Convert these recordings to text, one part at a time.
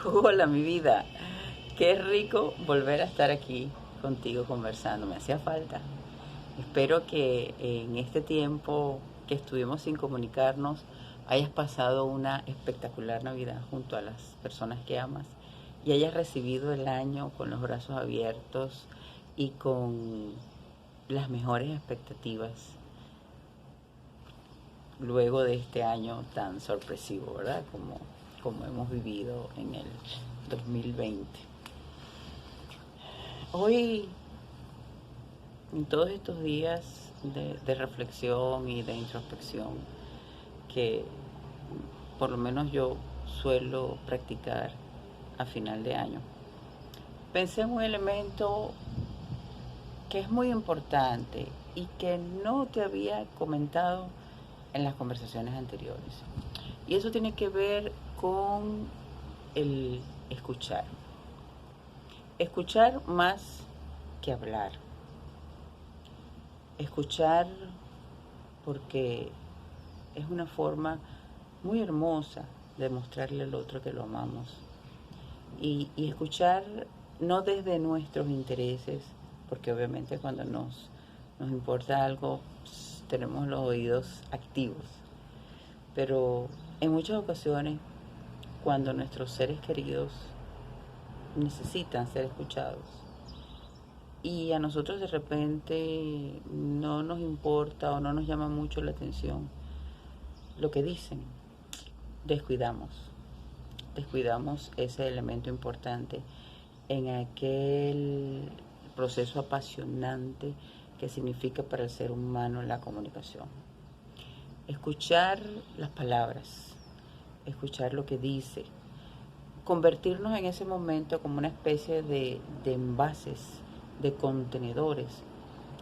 Hola, mi vida. Qué rico volver a estar aquí contigo conversando. Me hacía falta. Espero que en este tiempo que estuvimos sin comunicarnos hayas pasado una espectacular Navidad junto a las personas que amas y hayas recibido el año con los brazos abiertos y con las mejores expectativas luego de este año tan sorpresivo, ¿verdad? Como hemos vivido en el 2020. Hoy, en todos estos días de reflexión y de introspección que por lo menos yo suelo practicar a final de año, pensé en un elemento que es muy importante y que no te había comentado en las conversaciones anteriores. Y eso tiene que ver con el escuchar. Escuchar más que hablar. Escuchar porque es una forma muy hermosa de mostrarle al otro que lo amamos. Y escuchar no desde nuestros intereses, porque obviamente cuando nos importa algo tenemos los oídos activos. Pero en muchas ocasiones, cuando nuestros seres queridos necesitan ser escuchados y a nosotros de repente no nos importa o no nos llama mucho la atención lo que dicen, descuidamos, descuidamos ese elemento importante en aquel proceso apasionante que significa para el ser humano la comunicación. Escuchar las palabras, escuchar lo que dice, convertirnos en ese momento como una especie de envases, de contenedores,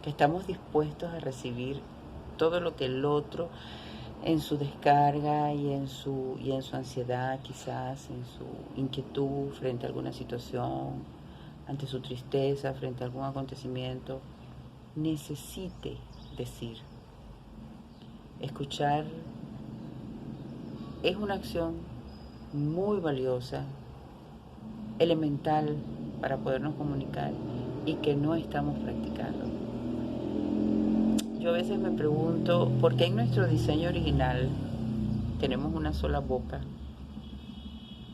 que estamos dispuestos a recibir todo lo que el otro en su descarga y en su ansiedad, quizás en su inquietud frente a alguna situación, ante su tristeza frente a algún acontecimiento, necesite decir. Escuchar es una acción muy valiosa, elemental para podernos comunicar y que no estamos practicando. Yo a veces me pregunto por qué en nuestro diseño original tenemos una sola boca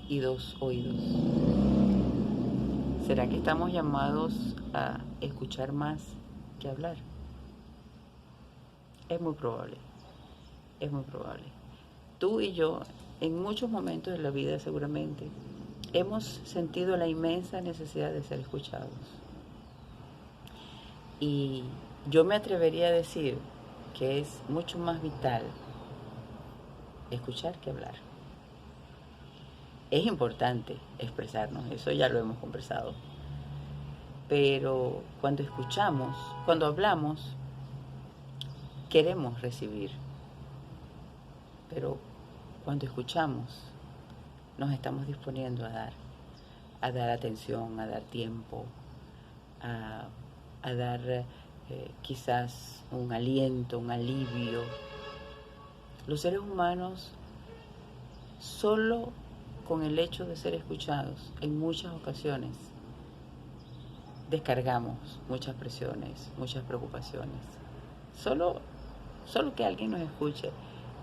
y dos oídos. ¿Será que estamos llamados a escuchar más que hablar? Es muy probable, es muy probable. Tú y yo, en muchos momentos de la vida seguramente, hemos sentido la inmensa necesidad de ser escuchados. Y yo me atrevería a decir que es mucho más vital escuchar que hablar. Es importante expresarnos, eso ya lo hemos conversado. Pero cuando escuchamos, cuando hablamos, queremos recibir. Pero cuando escuchamos, nos estamos disponiendo a dar atención, a dar tiempo, a dar quizás un aliento, un alivio. Los seres humanos, solo con el hecho de ser escuchados, en muchas ocasiones, descargamos muchas presiones, muchas preocupaciones. Solo que alguien nos escuche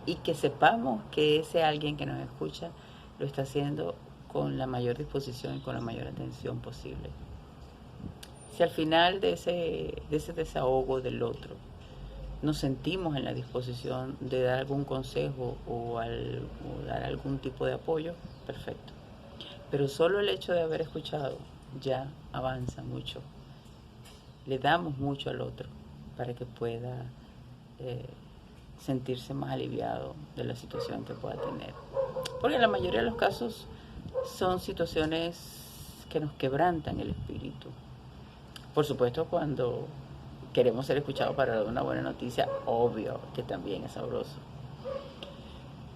y que sepamos que ese alguien que nos escucha lo está haciendo con la mayor disposición y con la mayor atención posible. Si al final de ese desahogo del otro nos sentimos en la disposición de dar algún consejo o dar algún tipo de apoyo, perfecto. Pero solo el hecho de haber escuchado ya avanza mucho. Le damos mucho al otro para que pueda sentirse más aliviado de la situación que pueda tener. Porque en la mayoría de los casos son situaciones que nos quebrantan el espíritu. Por supuesto, cuando queremos ser escuchados para dar una buena noticia, obvio que también es sabroso.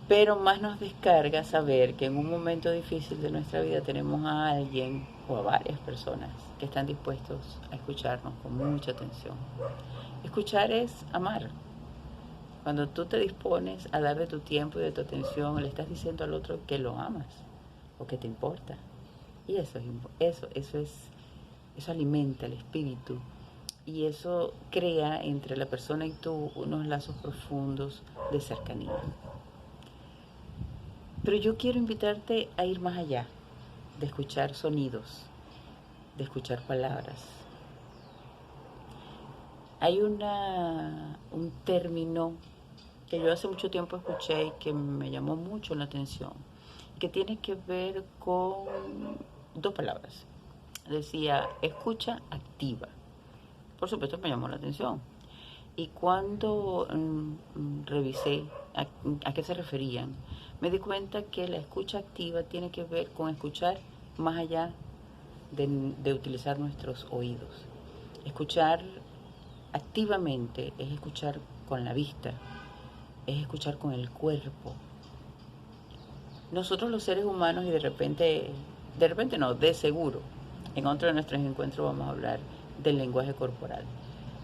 Pero más nos descarga saber que en un momento difícil de nuestra vida tenemos a alguien o a varias personas que están dispuestos a escucharnos con mucha atención. Escuchar es amar. Cuando tú te dispones a dar de tu tiempo y de tu atención, le estás diciendo al otro que lo amas o que te importa. Y eso alimenta el espíritu y eso crea entre la persona y tú unos lazos profundos de cercanía. Pero yo quiero invitarte a ir más allá, de escuchar sonidos, de escuchar palabras. Hay un término que yo hace mucho tiempo escuché y que me llamó mucho la atención, que tiene que ver con dos palabras. Decía, escucha activa. Por supuesto me llamó la atención. Y cuando revisé a qué se referían, me di cuenta que la escucha activa tiene que ver con escuchar más allá de utilizar nuestros oídos. Escuchar activamente es escuchar con la vista, es escuchar con el cuerpo. Nosotros los seres humanos, y de repente no, de seguro, en otro de nuestros encuentros vamos a hablar del lenguaje corporal.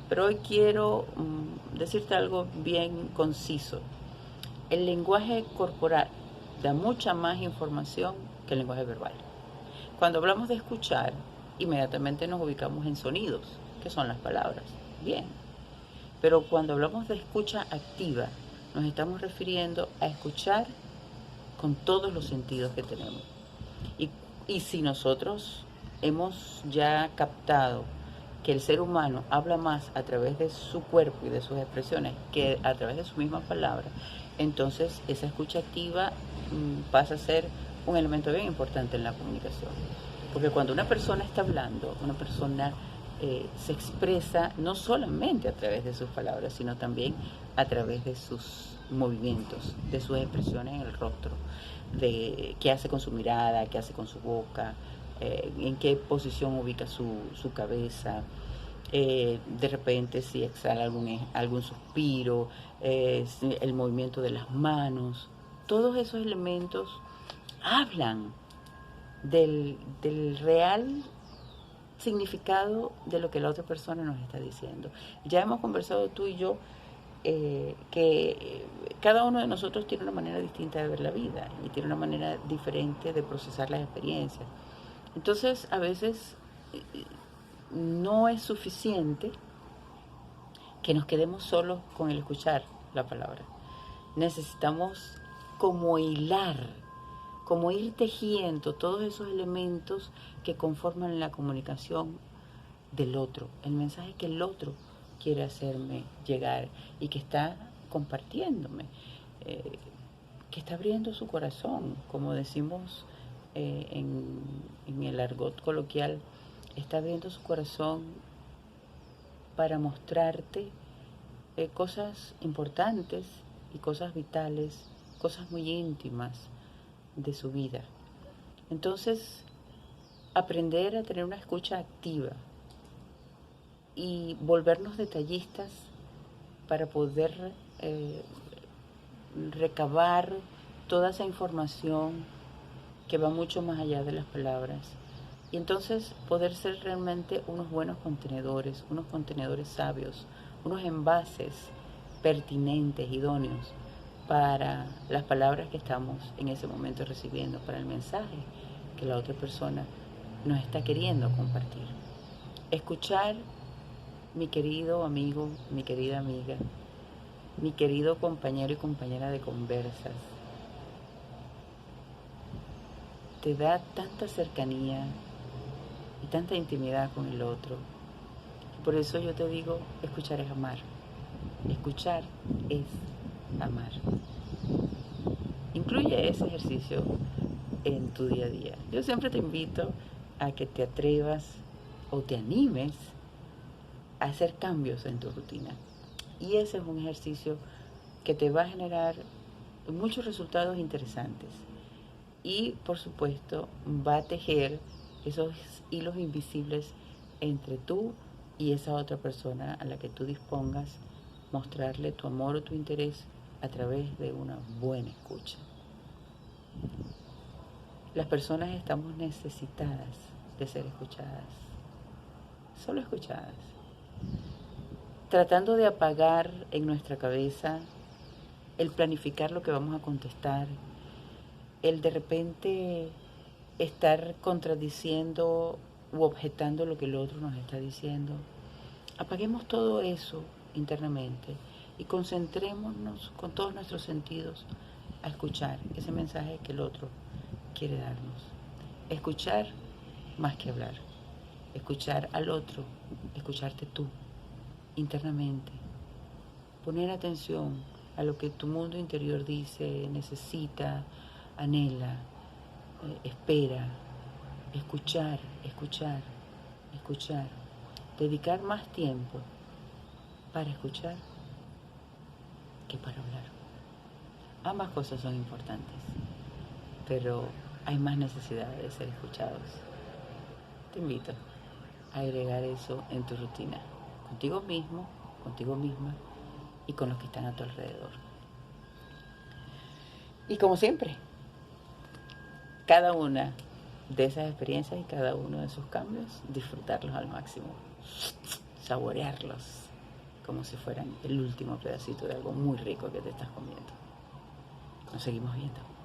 Pero hoy quiero decirte algo bien conciso. El lenguaje corporal da mucha más información que el lenguaje verbal. Cuando hablamos de escuchar, inmediatamente nos ubicamos en sonidos, que son las palabras. Bien. Pero cuando hablamos de escucha activa, nos estamos refiriendo a escuchar con todos los sentidos que tenemos. Y si nosotros hemos ya captado que el ser humano habla más a través de su cuerpo y de sus expresiones que a través de su misma palabra, entonces esa escucha activa pasa a ser un elemento bien importante en la comunicación. Porque cuando una persona está hablando, una persona se expresa no solamente a través de sus palabras, sino también a través de sus movimientos, de sus expresiones en el rostro, de qué hace con su mirada, qué hace con su boca, en qué posición ubica su cabeza, de repente si exhala algún suspiro, el movimiento de las manos. Todos esos elementos hablan del real significado de lo que la otra persona nos está diciendo. Ya hemos conversado tú y yo que cada uno de nosotros tiene una manera distinta de ver la vida y tiene una manera diferente de procesar las experiencias. Entonces, a veces no es suficiente que nos quedemos solos con el escuchar la palabra. Necesitamos como hilar, como ir tejiendo todos esos elementos que conforman la comunicación del otro, el mensaje que el otro quiere hacerme llegar y que está compartiéndome, que está abriendo su corazón, como decimos en el argot coloquial, está abriendo su corazón para mostrarte cosas importantes y cosas vitales, cosas muy íntimas de su vida. Entonces, aprender a tener una escucha activa y volvernos detallistas para poder recabar toda esa información que va mucho más allá de las palabras. Y entonces poder ser realmente unos buenos contenedores sabios, unos envases pertinentes, idóneos para las palabras que estamos en ese momento recibiendo, para el mensaje que la otra persona nos está queriendo compartir. Escuchar, mi querido amigo, mi querida amiga, mi querido compañero y compañera de conversas, te da tanta cercanía y tanta intimidad con el otro. Por eso yo te digo, escuchar es amar. Escuchar es amar. Incluye ese ejercicio en tu día a día. Yo siempre te invito a que te atrevas o te animes a hacer cambios en tu rutina. Y ese es un ejercicio que te va a generar muchos resultados interesantes. Y por supuesto va a tejer esos hilos invisibles entre tú y esa otra persona a la que tú dispongas mostrarle tu amor o tu interés a través de una buena escucha. Las personas estamos necesitadas de ser escuchadas, solo escuchadas, tratando de apagar en nuestra cabeza el planificar lo que vamos a contestar, el de repente estar contradiciendo u objetando lo que el otro nos está diciendo. Apaguemos todo eso internamente y concentrémonos con todos nuestros sentidos a escuchar ese mensaje que el otro quiere darnos. Escuchar más que hablar. Escuchar al otro, escucharte tú internamente. Poner atención a lo que tu mundo interior dice, necesita, anhela, espera. Escuchar, escuchar, escuchar. Dedicar más tiempo para escuchar que para hablar. Ambas cosas son importantes, pero hay más necesidad de ser escuchados. Te invito a agregar eso en tu rutina, contigo mismo, contigo misma y con los que están a tu alrededor. Y como siempre, cada una de esas experiencias y cada uno de esos cambios, disfrutarlos al máximo, saborearlos como si fueran el último pedacito de algo muy rico que te estás comiendo. Nos seguimos viendo.